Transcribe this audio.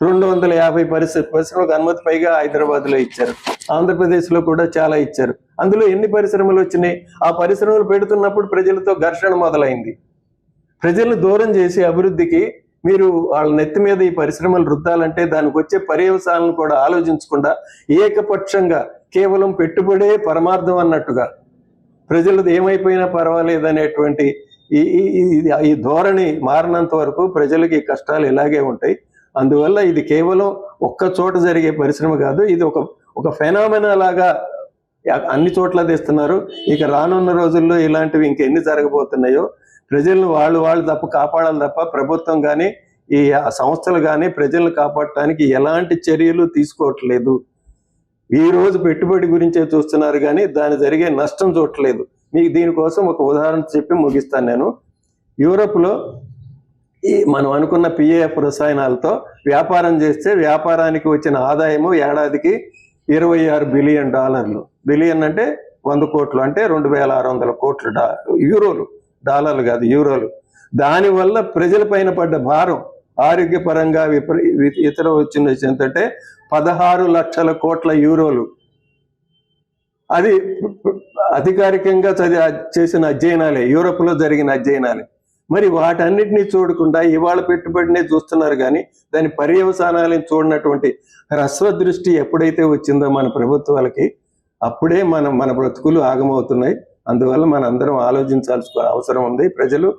250 పరిశ్రమలకు అనుమతి పైగా హైదరాబాద్లో ఇచ్చారు. ఆంధ్రప్రదేశ్లో కూడా చాలా ఇచ్చారు. అందులో ఎన్ని పరిశ్రమలు వచ్చినాయి? ఆ పరిశ్రమలు పెడుతున్నప్పుడు ప్రజలతో ఘర్షణ మొదలైంది. ప్రజలను దూరం చేసి అభివృద్ధికి మీరు వాళ్ళ నెత్తి మీద ఈ పరిశ్రమలు రుద్దాలంటే దానికి వచ్చే పర్యవసానాలను కూడా ఆలోచించకుండా ఏకపక్షంగా కేవలం పెట్టుబడే పరమార్థం అన్నట్టుగా ప్రజలది ఏమైపోయినా పర్వాలేదు అనేటువంటి ఈ ధోరణి మారినంత వరకు ప్రజలకి కష్టాలు ఇలాగే ఉంటాయి. అందువల్ల ఇది కేవలం ఒక్క చోట జరిగే పరిశ్రమ కాదు, ఇది ఒక ఫెనామినా లాగా అన్ని చోట్ల తెస్తున్నారు. ఇక రానున్న రోజుల్లో ఇలాంటివి ఇంకెన్ని జరగబోతున్నాయో ప్రజలను వాళ్ళు తప్ప కాపాడాలి తప్ప ప్రభుత్వం కానీ ఈ సంస్థలు కానీ ప్రజలను కాపాడటానికి ఎలాంటి చర్యలు తీసుకోవట్లేదు. ఈ రోజు పెట్టుబడి గురించే చూస్తున్నారు కానీ దాని జరిగే నష్టం చూడట్లేదు. మీకు దీనికోసం ఒక ఉదాహరణ చెప్పి ముగిస్తాను నేను. యూరోప్లో మనం అనుకున్న పిఏఎఫ్ రసాయనాలతో వ్యాపారం చేస్తే వ్యాపారానికి వచ్చిన ఆదాయము ఏడాదికి $26 బిలియన్. బిలియన్ అంటే 100 కోట్లు, అంటే 2600 కోట్లు యూరోలు, డాలర్లు కాదు యూరోలు. దానివల్ల ప్రజలపైన పడ్డ భారం ఆరోగ్యపరంగా ఇతర వచ్చిన ఎంతంటే 16 లక్షల కోట్ల యూరోలు. అది అధికారికంగా చేసిన అధ్యయనాలే, యూరోప్లో జరిగిన అధ్యయనాలే. మరి వాటన్నిటినీ చూడకుండా ఇవాళ పెట్టుబడినే చూస్తున్నారు కానీ దాని పర్యవసానాలను చూడనటువంటి హ్రస్వ దృష్టి ఎప్పుడైతే వచ్చిందో మన ప్రభుత్వాలకి అప్పుడే మన బ్రతుకులు ఆగమవుతున్నాయి. అందువల్ల మనందరం ఆలోచించాల్సిన అవసరం ఉంది. ప్రజలు